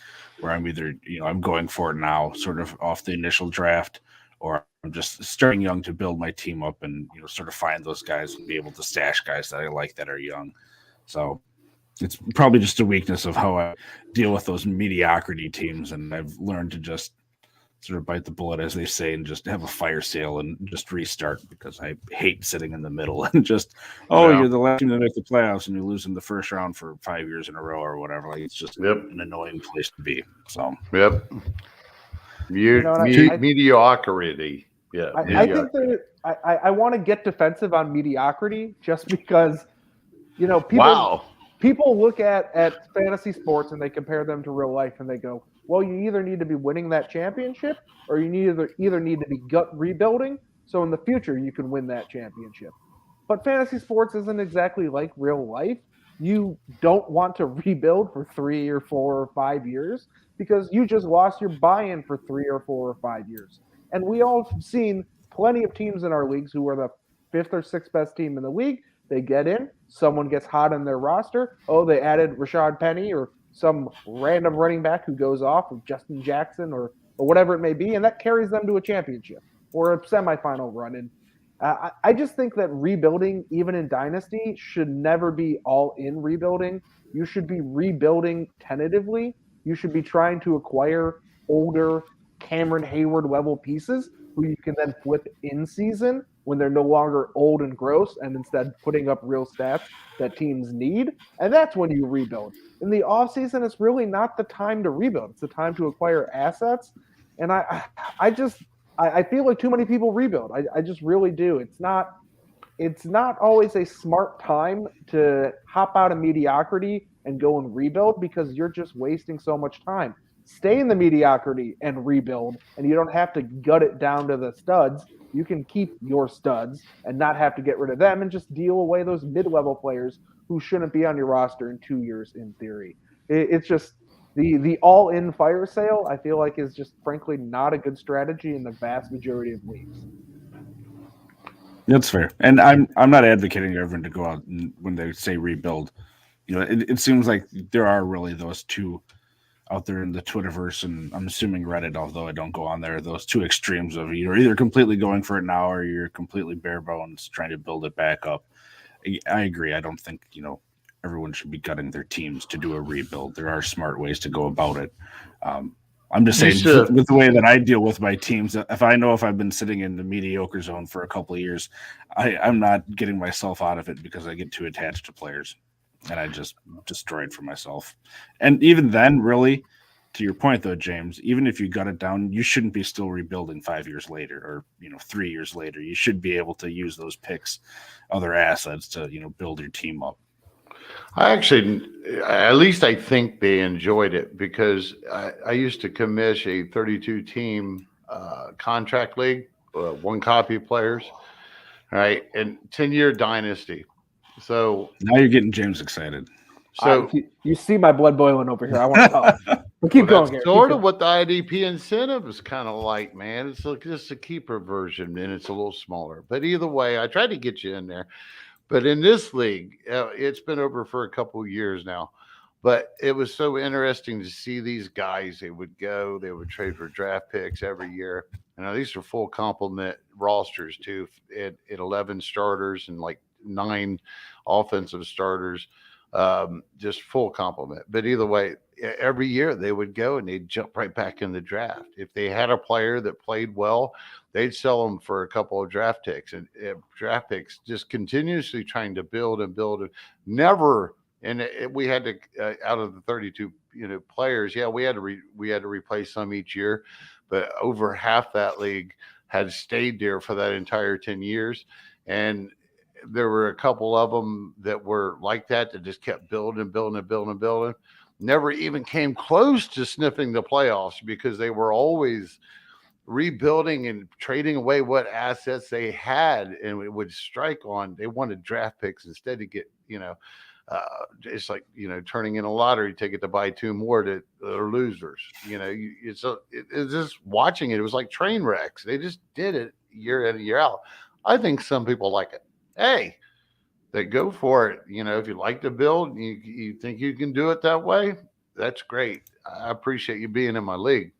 where I'm either, I'm going for it now, sort of off the initial draft, or I'm just starting young to build my team up and, sort of find those guys and be able to stash guys that I like that are young. So it's probably just a weakness of how I deal with those mediocrity teams. And I've learned to just sort of bite the bullet, as they say, and just have a fire sale and just restart because I hate sitting in the middle and just, you're the last team to make the playoffs and you lose in the first round for 5 years in a row or whatever. Like, it's just an annoying place to be. So, mediocrity. Yeah. I think that I want to get defensive on mediocrity just because, people look at fantasy sports and they compare them to real life and they go, well, you either need to be winning that championship or you either need to be gut rebuilding. So in the future, you can win that championship. But fantasy sports isn't exactly like real life. You don't want to rebuild for 3 or 4 or 5 years because you just lost your buy-in for 3 or 4 or 5 years. And we all have seen plenty of teams in our leagues who are the 5th or 6th best team in the league. They get in, someone gets hot on their roster. Oh, they added Rashad Penny or some random running back who goes off with Justin Jackson or whatever it may be, and that carries them to a championship or a semifinal run. And I just think that rebuilding, even in Dynasty, should never be all in rebuilding. You should be rebuilding tentatively. You should be trying to acquire older Cameron Hayward level pieces who you can then flip in season when they're no longer old and gross and instead putting up real stats that teams need. And that's when you rebuild. In the offseason, it's really not the time to rebuild. It's the time to acquire assets. And I feel like too many people rebuild. I just really do. It's not always a smart time to hop out of mediocrity and go and rebuild because you're just wasting so much time. Stay in the mediocrity and rebuild, and you don't have to gut it down to the studs. You can keep your studs and not have to get rid of them and just deal away those mid-level players who shouldn't be on your roster in 2 years in theory. It's just the all-in fire sale, I feel like, is just frankly not a good strategy in the vast majority of leagues. That's fair. And I'm not advocating everyone to go out and, when they say rebuild. It seems like there are really those two out there in the Twitterverse, and I'm assuming Reddit, although I don't go on there, those two extremes of you're either completely going for it now or you're completely bare bones trying to build it back up. I agree. I don't think, everyone should be gutting their teams to do a rebuild. There are smart ways to go about it. I'm just saying, with the way that I deal with my teams, if I've been sitting in the mediocre zone for a couple of years, I'm not getting myself out of it because I get too attached to players. And I just destroyed for myself. And even then, really, to your point, though, James, even if you gut it down, you shouldn't be still rebuilding 5 years later or, 3 years later. You should be able to use those picks, other assets to, build your team up. At least I think they enjoyed it because I used to commish a 32-team contract league, one copy players, right, and 10-year dynasty. So now you're getting James excited. So you see my blood boiling over here. I want to talk. But keep going here. Sort of what the IDP incentive is kind of like, man. It's like just a keeper version, and it's a little smaller. But either way, I tried to get you in there. But in this league, it's been over for a couple of years now. But it was so interesting to see these guys. They would trade for draft picks every year. And these are full complement rosters too, at 11 starters and like 9 offensive starters, just full complement. But either way, every year they would go and they'd jump right back in the draft. If they had a player that played well, they'd sell them for a couple of draft picks, and draft picks, just continuously trying to build and build. And never, we had to out of the 32 players, we had to replace some each year, but over half that league had stayed there for that entire 10 years, and there were a couple of them that were like that just kept building. Never even came close to sniffing the playoffs because they were always rebuilding and trading away what assets they had, and it would strike on. They wanted draft picks instead to get It's like, turning in a lottery ticket to buy two more that are losers. It's just watching it. It was like train wrecks. They just did it year in and year out. I think some people like it. Hey, they go for it. If you like to build, you think you can do it that way, that's great. I appreciate you being in my league.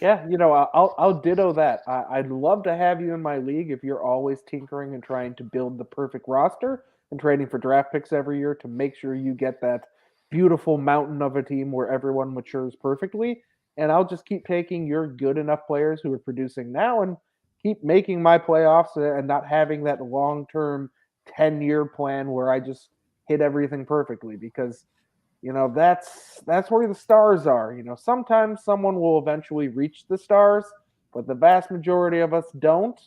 Yeah, I'll ditto that. I'd love to have you in my league if you're always tinkering and trying to build the perfect roster and trading for draft picks every year to make sure you get that beautiful mountain of a team where everyone matures perfectly. And I'll just keep taking your good enough players who are producing now and keep making my playoffs and not having that long-term 10-year plan where I just hit everything perfectly because that's where the stars are. Sometimes someone will eventually reach the stars, but the vast majority of us don't.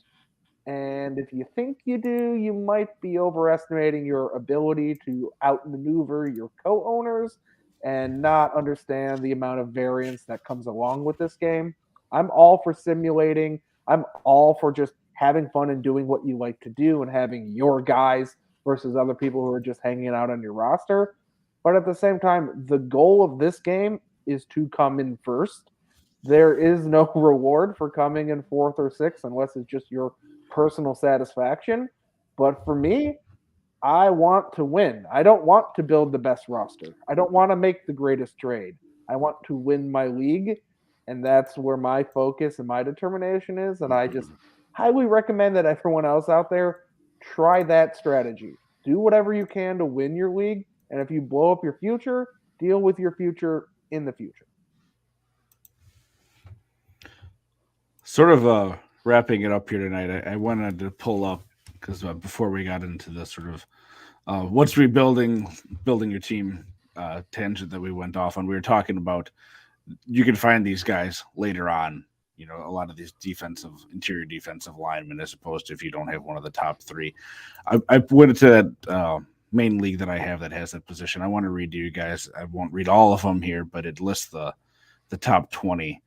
And if you think you do, you might be overestimating your ability to outmaneuver your co-owners and not understand the amount of variance that comes along with this game. I'm all for simulating. I'm all for just having fun and doing what you like to do and having your guys versus other people who are just hanging out on your roster. But at the same time, the goal of this game is to come in first. There is no reward for coming in fourth or sixth unless it's just your personal satisfaction. But for me, I want to win. I don't want to build the best roster. I don't want to make the greatest trade. I want to win my league, and that's where my focus and my determination is. And I just highly recommend that everyone else out there try that strategy. Do whatever you can to win your league, and if you blow up your future, deal with your future in the future. Sort of wrapping it up here tonight, I wanted to pull up because before we got into the sort of what's building your team tangent that we went off on, we were talking about you can find these guys later on. A lot of these interior defensive linemen, as opposed to if you don't have one of the top three. I went into that main league that I have that has that position. I want to read to you guys. I won't read all of them here, but it lists the top 20.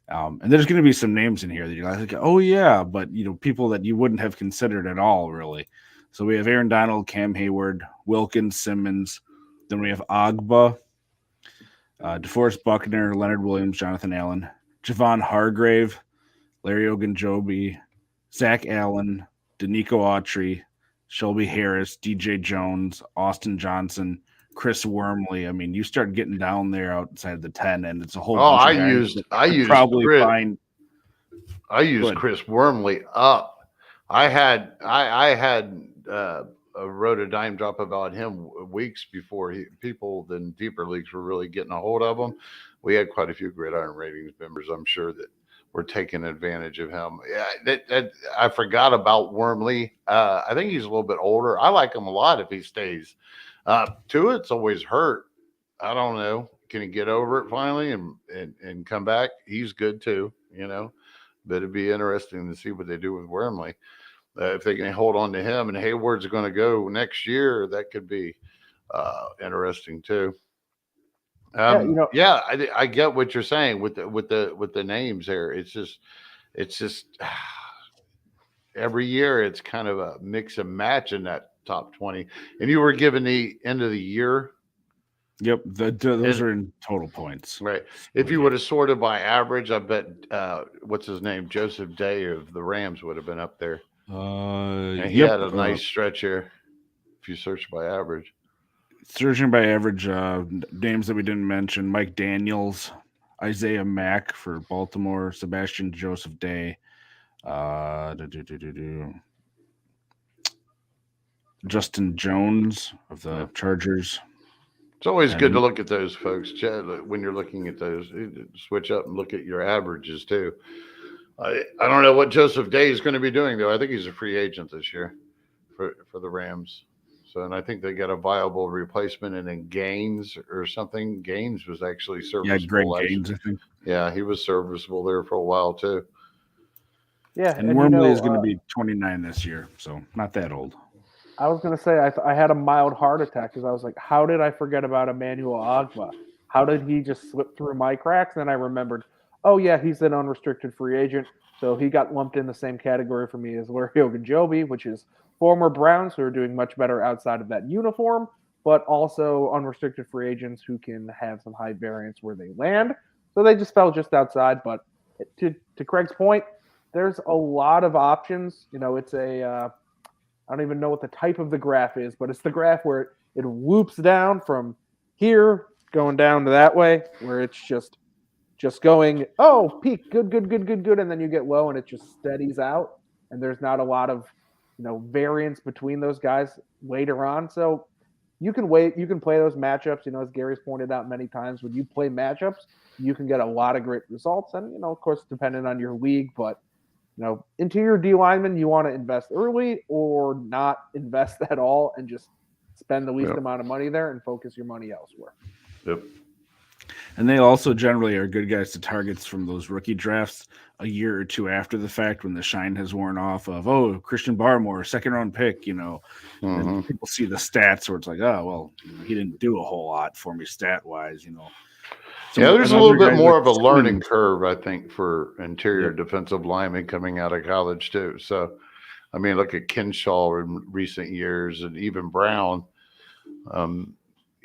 And there's going to be some names in here that you're like, oh yeah, but people that you wouldn't have considered at all, really. So we have Aaron Donald, Cam Hayward, Wilkins, Simmons. Then we have Agba, DeForest Buckner, Leonard Williams, Jonathan Allen, Javon Hargrave, Larry Ogunjobi, Zach Allen, Danico Autry, Shelby Harris, DJ Jones, Austin Johnson, Chris Wormley. I mean, you start getting down there outside the 10, and it's a whole bunch of guys I used Chris Wormley up. I wrote a dime drop about him weeks before people in deeper leagues were really getting a hold of him. We had quite a few Gridiron Ratings members, I'm sure, that were taking advantage of him. Yeah, I forgot about Wormley. I think he's a little bit older. I like him a lot if he stays. Tuitt's always hurt. I don't know. Can he get over it finally and come back? He's good too, but it'd be interesting to see what they do with Wormley. If they can hold on to him and Hayward's going to go next year, that could be interesting too. I get what you're saying with the names there. It's just every year it's kind of a mix and match in that top 20. And you were given the end of the year. Yep, those are in total points. Right. If you would have sorted by average, I bet what's his name, Joseph Day of the Rams would have been up there. And he had a nice stretch here. If you search by average. Searching by average, names that we didn't mention: Mike Daniels, Isaiah Mack for Baltimore, Sebastian Joseph Day, Justin Jones of the Chargers. It's always good to look at those folks, Chad, when you're looking at those. Switch up and look at your averages too. I don't know what Joseph Day is going to be doing, though. I think he's a free agent this year for the Rams. So, and I think they got a viable replacement, and then Gaines or something. Gaines was actually serviceable. Yeah, Greg Gaines, I think. Yeah, he was serviceable there for a while too. Yeah, and Wormley is going to be 29 this year, so not that old. I was going to say I had a mild heart attack because I was like, how did I forget about Emmanuel Agba? How did he just slip through my cracks? And then I remembered, oh, yeah, he's an unrestricted free agent. So he got lumped in the same category for me as Larry Ogunjobi, which is former Browns who are doing much better outside of that uniform. but also unrestricted free agents who can have some high variance where they land. So they just fell just outside. But to Kraig's point, there's a lot of options. It's I don't even know what the type of the graph is, but it's the graph where it whoops down from here going down to that way, where it's just going, oh, peak, good, and then you get low and it just steadies out, and there's not a lot of variance between those guys later on. So you can play those matchups. As Gary's pointed out many times, when you play matchups, you can get a lot of great results, and of course, depending on your league, but interior D lineman, you want to invest early or not invest at all and just spend the least amount of money there and focus your money elsewhere. Yep. And they also generally are good guys to targets from those rookie drafts a year or two after the fact when the shine has worn off of, Christian Barmore, second round pick, and people see the stats where it's like, oh, well, he didn't do a whole lot for me stat wise, So there's a little bit more of a learning curve, I think, for interior defensive linemen coming out of college too. So, I mean, look at Kinshaw in recent years and even Brown.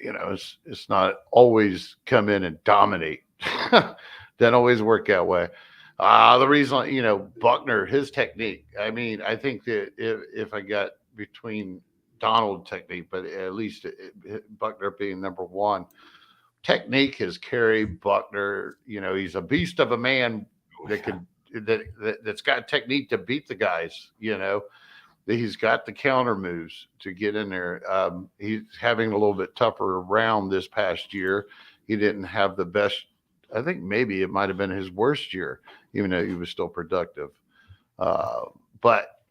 It's not always come in and dominate. Doesn't always work that way. The reason, Buckner, his technique. I mean, I think that if I got between Donald technique, but at least Buckner being number one, technique has carried Buckner. He's a beast of a man that's got technique to beat the guys. He's got the counter moves to get in there. He's having a little bit tougher round this past year. He didn't have the best. I think maybe it might have been his worst year, even though he was still productive. But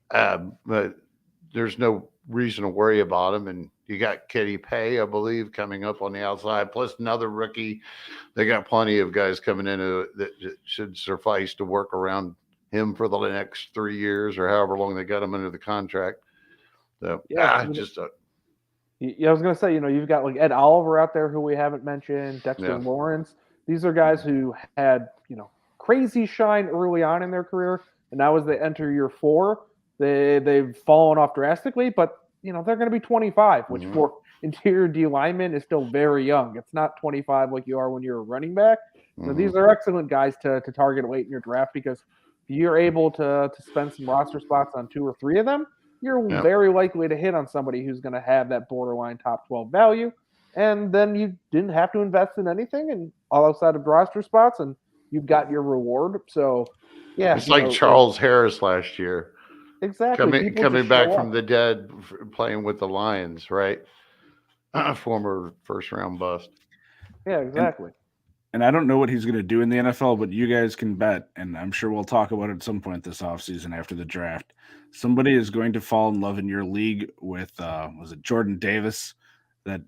there's no reason to worry about him. And you got Kenny Pay, I believe, coming up on the outside, plus another rookie. They got plenty of guys coming in that should suffice to work around him for the next 3 years or however long they got him under the contract. So, I was going to say, you've got like Ed Oliver out there who we haven't mentioned, Dexter Lawrence. These are guys who had, crazy shine early on in their career. And now as they enter year 4, they've fallen off drastically, but they're going to be 25, which for interior D linemen is still very young. It's not 25 like you are when you're a running back. So these are excellent guys to target late in your draft, because if you're able to spend some roster spots on 2 or 3 of them, you're very likely to hit on somebody who's going to have that borderline top 12 value. And then you didn't have to invest in anything and all outside of roster spots, and you've got your reward. So, it's like Charles Harris last year. Exactly. Coming back from the dead, playing with the Lions, right? Former first-round bust. Yeah, exactly. And I don't know what he's going to do in the NFL, but you guys can bet, and I'm sure we'll talk about it at some point this offseason after the draft. Somebody is going to fall in love in your league with, was it Jordan Davis, that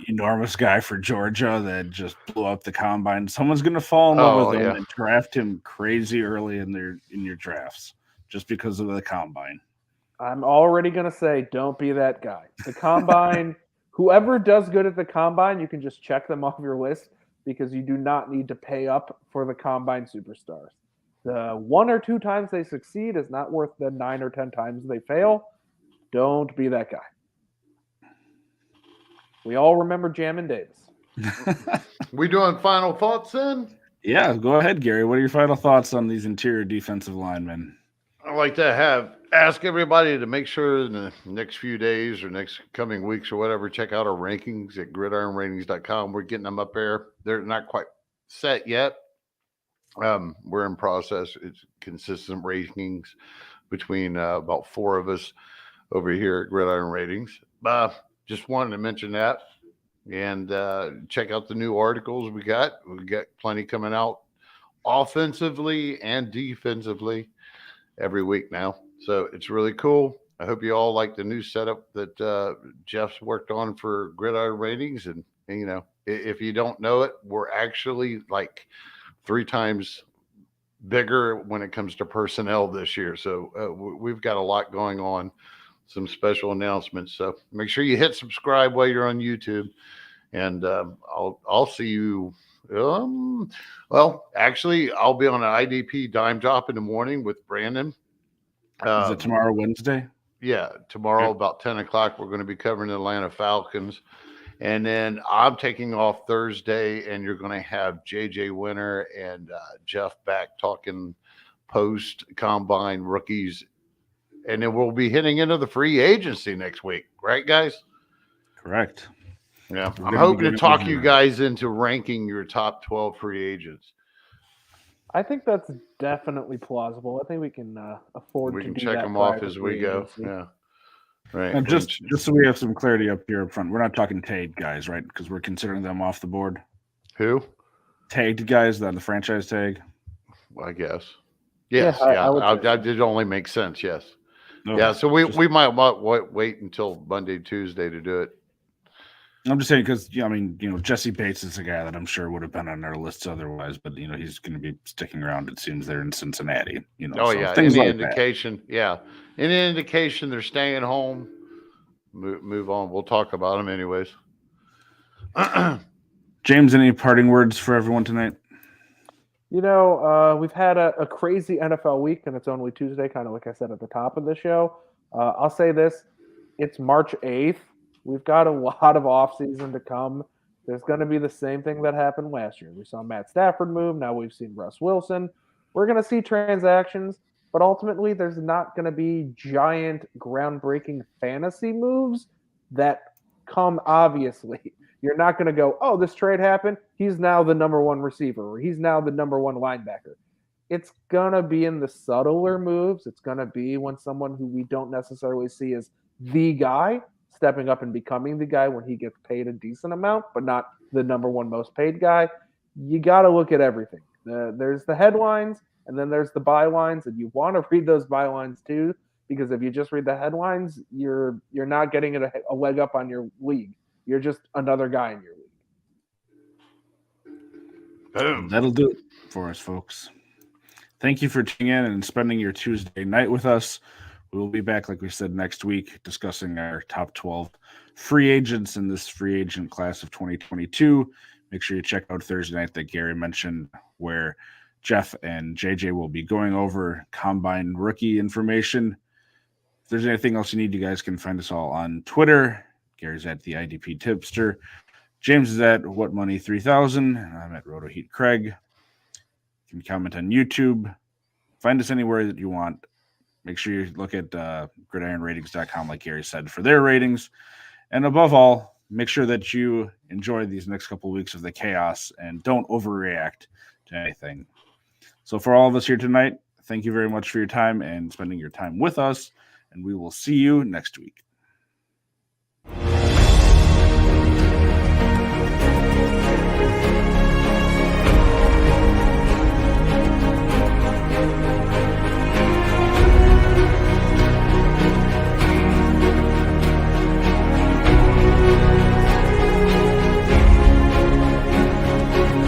enormous guy for Georgia that just blew up the combine? Someone's going to fall in love with him and draft him crazy early in your drafts just because of the combine. I'm already going to say, don't be that guy. The combine, whoever does good at the combine, you can just check them off your list, because you do not need to pay up for the combine superstars. The 1 or 2 times they succeed is not worth the 9 or 10 times they fail. Don't be that guy. We all remember Jamin Davis. We doing final thoughts then? Yeah, go ahead, Gary. What are your final thoughts on these interior defensive linemen? I like to ask everybody to make sure in the next few days or next coming weeks or whatever, check out our rankings at gridironratings.com. We're getting them up there. They're not quite set yet. We're in process. It's consistent rankings between about 4 of us over here at Gridiron Ratings. Just wanted to mention that, and check out the new articles we got. We got plenty coming out offensively and defensively every week now. So it's really cool. I hope you all like the new setup that Jeff's worked on for Gridiron Ratings. And, if you don't know it, we're actually like 3 times bigger when it comes to personnel this year. So we've got a lot going on, some special announcements. So make sure you hit subscribe while you're on YouTube, and I'll see you. Well, actually, I'll be on an IDP dime drop in the morning with Brandon. Is it tomorrow, Wednesday? Yeah, tomorrow about 10 o'clock, we're going to be covering the Atlanta Falcons. And then I'm taking off Thursday, and you're going to have JJ Winter and Jeff back talking post combine rookies. And then we'll be hitting into the free agency next week, right, guys? Correct. Yeah. I'm hoping to talk you guys into ranking your top 12 free agents. I think that's definitely plausible. I think we can afford We to can do check that them off prior as to we free go. agency. Yeah. Right. And just so we have some clarity up here up front, we're not talking tagged guys, right? Because we're considering them off the board. Who? Tagged guys, the franchise tag. Well, I guess. Yes. Yeah, I would say so. It only makes sense. Yes. No, Yeah. So we might wait until Monday, Tuesday to do it. I'm just saying because Jesse Bates is a guy that I'm sure would have been on our lists otherwise, but he's going to be sticking around. It seems there in Cincinnati. Things any indication, that. Yeah, any indication they're staying home. Move on. We'll talk about them anyways. James, any parting words for everyone tonight? We've had a crazy NFL week, and it's only Tuesday, kind of like I said at the top of the show. I'll say this: it's March 8th. We've got a lot of offseason to come. There's going to be the same thing that happened last year. We saw Matt Stafford move. Now we've seen Russ Wilson. We're going to see transactions, but ultimately there's not going to be giant, groundbreaking fantasy moves that come obviously. You're not going to go, oh, this trade happened. He's now the number one receiver, or he's now the number one linebacker. It's going to be in the subtler moves. It's going to be when someone who we don't necessarily see as the guy stepping up and becoming the guy when he gets paid a decent amount, but not the number one most paid guy. You got to look at everything. There's the headlines, and then there's the bylines, and you want to read those bylines too, because if you just read the headlines, you're not getting a leg up on your league. You're just another guy in your league. Boom. That'll do it for us, folks. Thank you for tuning in and spending your Tuesday night with us. We will be back, like we said, next week discussing our top 12 free agents in this free agent class of 2022. Make sure you check out Thursday night that Gary mentioned, where Jeff and JJ will be going over combine rookie information. If there's anything else you need, you guys can find us all on Twitter. Gary's at the IDP Tipster. James is at WhatMoney3000. And I'm at RotoHeat Kraig. You can comment on YouTube. Find us anywhere that you want. Make sure you look at gridironratings.com, like Gary said, for their ratings. And above all, make sure that you enjoy these next couple of weeks of the chaos and don't overreact to anything. So for all of us here tonight, thank you very much for your time and spending your time with us. And we will see you next week.